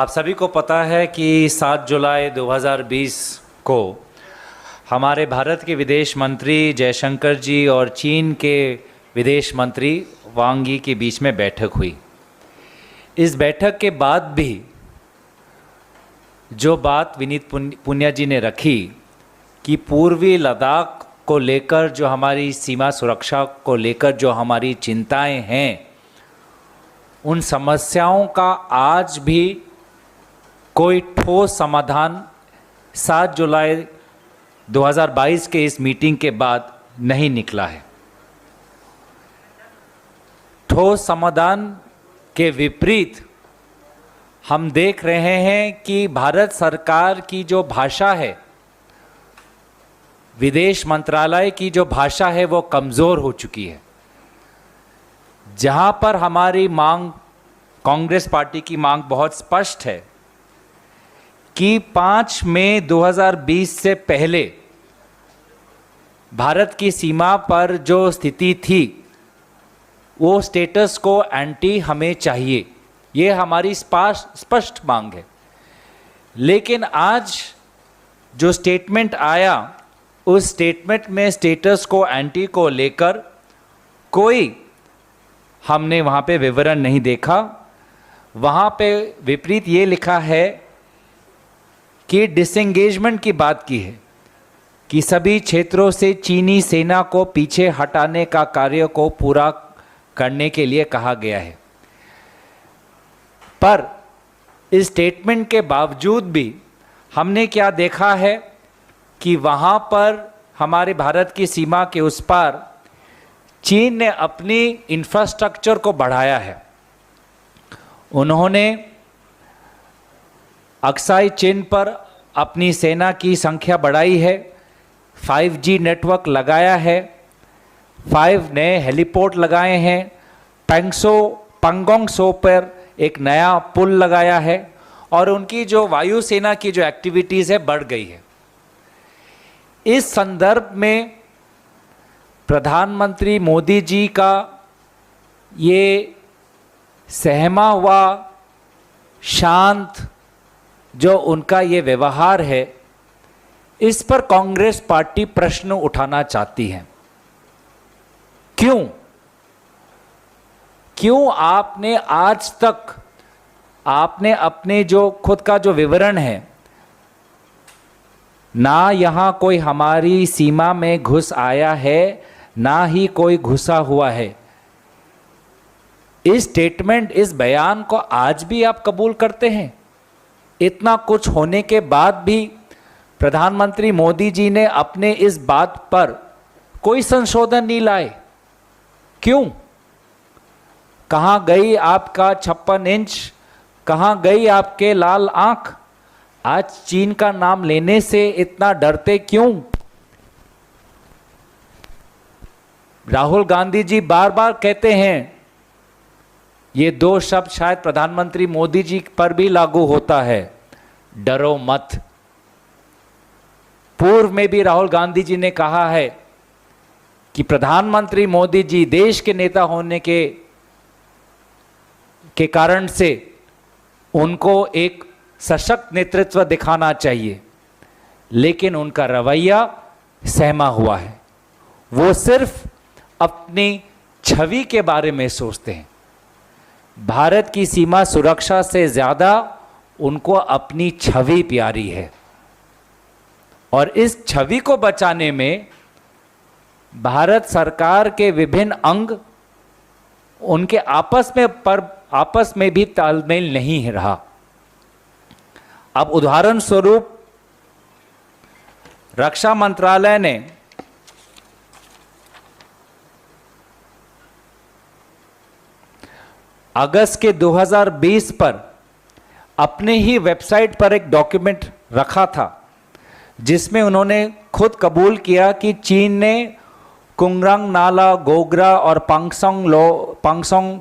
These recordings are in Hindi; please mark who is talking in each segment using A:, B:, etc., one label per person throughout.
A: आप सभी को पता है कि 7 जुलाई 2020 को हमारे भारत के विदेश मंत्री जयशंकर जी और चीन के विदेश मंत्री वांग यी के बीच में बैठक हुई। इस बैठक के बाद भी जो बात विनीत पुनिया जी ने रखी कि पूर्वी लद्दाख को लेकर जो हमारी सीमा सुरक्षा को लेकर जो हमारी चिंताएं हैं, उन समस्याओं का आज भी कोई ठोस समाधान 7 जुलाई 2022 के इस मीटिंग के बाद नहीं निकला है। ठोस समाधान के विपरीत हम देख रहे हैं कि भारत सरकार की जो भाषा है, विदेश मंत्रालय की जो भाषा है, वो कमज़ोर हो चुकी है। जहां पर हमारी मांग, कांग्रेस पार्टी की मांग बहुत स्पष्ट है कि 5 मई 2020 से पहले भारत की सीमा पर जो स्थिति थी, वो स्टेटस को एंटी हमें चाहिए। ये हमारी स्पष्ट मांग है। लेकिन आज जो स्टेटमेंट आया, उस स्टेटमेंट में स्टेटस को एंटी को लेकर कोई हमने वहाँ पे विवरण नहीं देखा। वहाँ पे विपरीत ये लिखा है कि डिसएंगेजमेंट की बात की है कि सभी क्षेत्रों से चीनी सेना को पीछे हटाने का कार्य को पूरा करने के लिए कहा गया है। पर इस स्टेटमेंट के बावजूद भी हमने क्या देखा है कि वहाँ पर हमारे भारत की सीमा के उस पार चीन ने अपनी इंफ्रास्ट्रक्चर को बढ़ाया है। उन्होंने अक्साई चीन पर अपनी सेना की संख्या बढ़ाई है, 5G नेटवर्क लगाया है, 5 नए हेलीपोर्ट लगाए हैं, पंगोंग सो पर एक नया पुल लगाया है और उनकी जो वायुसेना की जो एक्टिविटीज़ है बढ़ गई है। इस संदर्भ में प्रधानमंत्री मोदी जी का ये सहमा हुआ शांत जो उनका ये व्यवहार है, इस पर कांग्रेस पार्टी प्रश्न उठाना चाहती है। क्यों आपने आज तक आपने अपने जो खुद का जो विवरण है, ना यहाँ कोई हमारी सीमा में घुस आया है, ना ही कोई घुसा हुआ है। इस स्टेटमेंट, इस बयान को आज भी आप कबूल करते हैं? इतना कुछ होने के बाद भी प्रधानमंत्री मोदी जी ने अपने इस बात पर कोई संशोधन नहीं लाए। क्यों? कहाँ गई आपका 56 इंच? कहाँ गई आपके लाल आंख? आज चीन का नाम लेने से इतना डरते क्यों? राहुल गांधी जी बार बार कहते हैं, ये 2 शब्द शायद प्रधानमंत्री मोदी जी पर भी लागू होता है, डरो मत। पूर्व में भी राहुल गांधी जी ने कहा है कि प्रधानमंत्री मोदी जी देश के नेता होने के कारण से उनको एक सशक्त नेतृत्व दिखाना चाहिए, लेकिन उनका रवैया सहमा हुआ है। वो सिर्फ अपनी छवि के बारे में सोचते हैं। भारत की सीमा सुरक्षा से ज़्यादा उनको अपनी छवि प्यारी है, और इस छवि को बचाने में भारत सरकार के विभिन्न अंग उनके आपस में भी तालमेल नहीं रहा। अब उदाहरण स्वरूप रक्षा मंत्रालय ने अगस्त के 2020 पर अपने ही वेबसाइट पर एक डॉक्यूमेंट रखा था, जिसमें उन्होंने खुद कबूल किया कि चीन ने कुंगरंग नाला, गोगरा और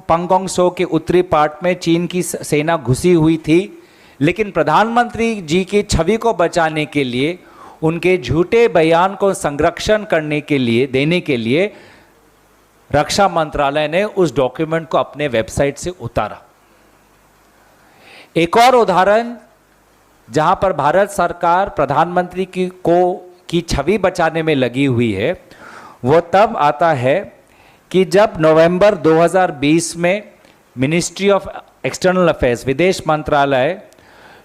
A: पंगोंग सो के उत्तरी पार्ट में चीन की सेना घुसी हुई थी। लेकिन प्रधानमंत्री जी की छवि को बचाने के लिए, उनके झूठे बयान को संरक्षण देने के लिए रक्षा मंत्रालय ने उस डॉक्यूमेंट को अपने वेबसाइट से उतारा। एक और उदाहरण जहां पर भारत सरकार प्रधानमंत्री की छवि बचाने में लगी हुई है, वो तब आता है कि जब नवंबर 2020 में मिनिस्ट्री ऑफ एक्सटर्नल अफेयर्स, विदेश मंत्रालय,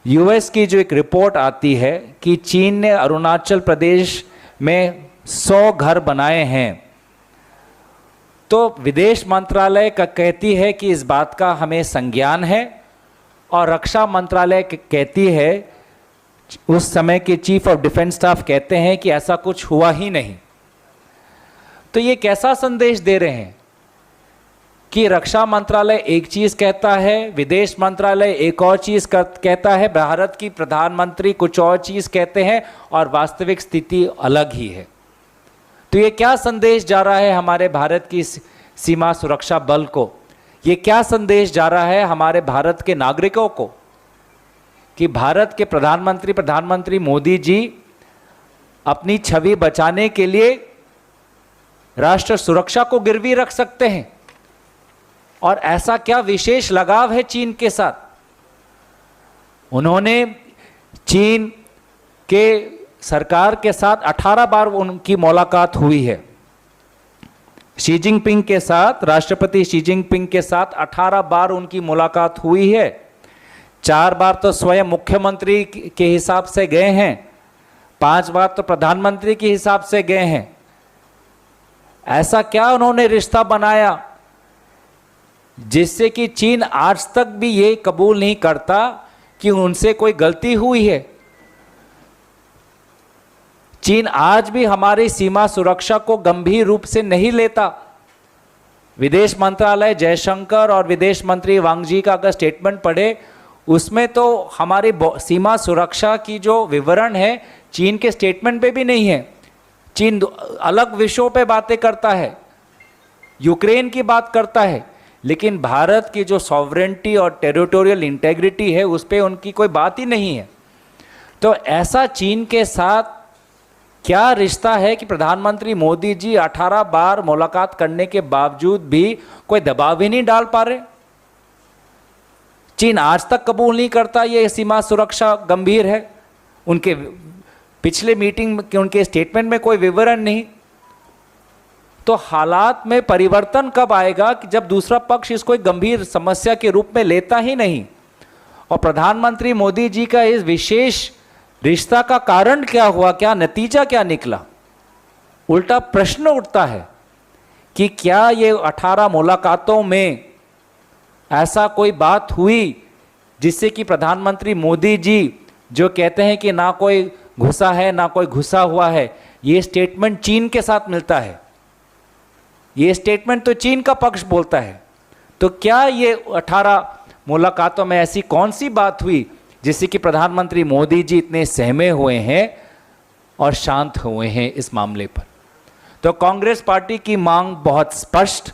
A: यूएस की जो एक रिपोर्ट आती है कि चीन ने अरुणाचल प्रदेश में 100 घर बनाए हैं, तो विदेश मंत्रालय का कहती है कि इस बात का हमें संज्ञान है, और रक्षा मंत्रालय कहती है, उस समय के चीफ ऑफ डिफेंस स्टाफ कहते हैं कि ऐसा कुछ हुआ ही नहीं। तो ये कैसा संदेश दे रहे हैं कि रक्षा मंत्रालय एक चीज कहता है, विदेश मंत्रालय एक और चीज कहता है, भारत की प्रधानमंत्री कुछ और चीज कहते हैं, और वास्तविक स्थिति अलग ही है। तो ये क्या संदेश जा रहा है हमारे भारत की सीमा सुरक्षा बल को? ये क्या संदेश जा रहा है हमारे भारत के नागरिकों को कि भारत के प्रधानमंत्री मोदी जी अपनी छवि बचाने के लिए राष्ट्र सुरक्षा को गिरवी रख सकते हैं? और ऐसा क्या विशेष लगाव है चीन के साथ? उन्होंने चीन के सरकार के साथ 18 बार उनकी मुलाकात हुई है। शी जिनपिंग के साथ, राष्ट्रपति शी जिनपिंग के साथ 18 बार उनकी मुलाकात हुई है। 4 बार तो स्वयं मुख्यमंत्री के हिसाब से गए हैं, 5 बार तो प्रधानमंत्री के हिसाब से गए हैं। ऐसा क्या उन्होंने रिश्ता बनाया जिससे कि चीन आज तक भी ये कबूल नहीं करता कि उनसे कोई गलती हुई है? चीन आज भी हमारी सीमा सुरक्षा को गंभीर रूप से नहीं लेता। विदेश मंत्रालय जयशंकर और विदेश मंत्री वांग जी का अगर स्टेटमेंट पढ़े, उसमें तो हमारी सीमा सुरक्षा की जो विवरण है चीन के स्टेटमेंट पे भी नहीं है। चीन अलग विषयों पे बातें करता है, यूक्रेन की बात करता है, लेकिन भारत की जो सॉवरेंटी और टेरिटोरियल इंटेग्रिटी है उस पर उनकी कोई बात ही नहीं है। तो ऐसा चीन के साथ क्या रिश्ता है कि प्रधानमंत्री मोदी जी 18 बार मुलाकात करने के बावजूद भी कोई दबाव ही नहीं डाल पा रहे? चीन आज तक कबूल नहीं करता ये सीमा सुरक्षा गंभीर है। उनके पिछले मीटिंग के उनके स्टेटमेंट में कोई विवरण नहीं। तो हालात में परिवर्तन कब आएगा कि जब दूसरा पक्ष इसको एक गंभीर समस्या के रूप में लेता ही नहीं? और प्रधानमंत्री मोदी जी का इस विशेष रिश्ता का कारण क्या हुआ, क्या नतीजा क्या निकला? उल्टा प्रश्न उठता है कि क्या ये 18 मुलाकातों में ऐसा कोई बात हुई जिससे कि प्रधानमंत्री मोदी जी जो कहते हैं कि ना कोई घुसा है ना कोई घुसा हुआ है, ये स्टेटमेंट चीन के साथ मिलता है? ये स्टेटमेंट तो चीन का पक्ष बोलता है। तो क्या ये 18 मुलाकातों में ऐसी कौन सी बात हुई जिससे कि प्रधानमंत्री मोदी जी इतने सहमे हुए हैं और शांत हुए हैं इस मामले पर? तो कांग्रेस पार्टी की मांग बहुत स्पष्ट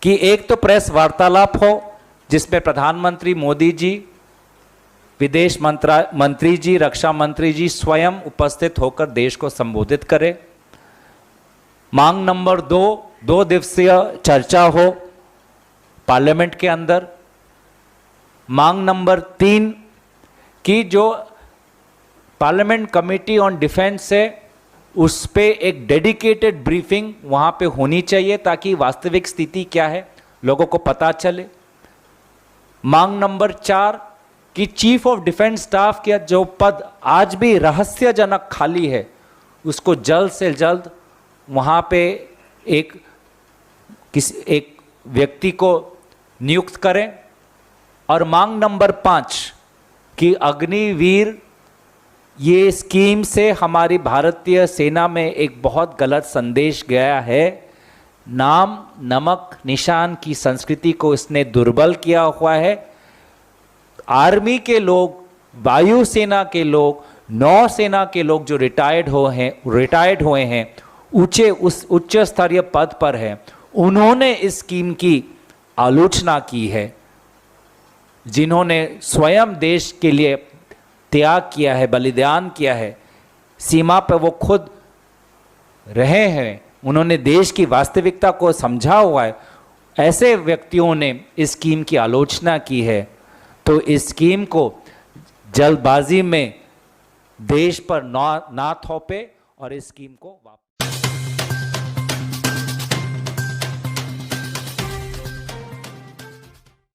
A: कि एक तो प्रेस वार्तालाप हो जिसमें प्रधानमंत्री मोदी जी, विदेश मंत्री जी, रक्षा मंत्री जी स्वयं उपस्थित होकर देश को संबोधित करें। मांग नंबर 2 दिवसीय चर्चा हो पार्लियामेंट के अंदर। मांग नंबर 3 कि जो पार्लियामेंट कमेटी ऑन डिफेंस है उस पे एक डेडिकेटेड ब्रीफिंग वहाँ पे होनी चाहिए ताकि वास्तविक स्थिति क्या है लोगों को पता चले। मांग नंबर 4 कि चीफ ऑफ डिफेंस स्टाफ का जो पद आज भी रहस्यजनक खाली है उसको जल्द से जल्द वहाँ पे एक व्यक्ति को नियुक्त करें। और मांग नंबर 5 कि अग्निवीर ये स्कीम से हमारी भारतीय सेना में एक बहुत गलत संदेश गया है। नाम नमक निशान की संस्कृति को इसने दुर्बल किया हुआ है। आर्मी के लोग, वायुसेना के लोग, नौसेना के लोग जो रिटायर्ड हुए हैं उच्च स्तरीय पद पर है, उन्होंने इस स्कीम की आलोचना की है। जिन्होंने स्वयं देश के लिए त्याग किया है, बलिदान किया है, सीमा पर वो खुद रहे हैं, उन्होंने देश की वास्तविकता को समझा हुआ है, ऐसे व्यक्तियों ने इस स्कीम की आलोचना की है। तो इस स्कीम को जल्दबाजी में देश पर ना थोपे और इस स्कीम को वापस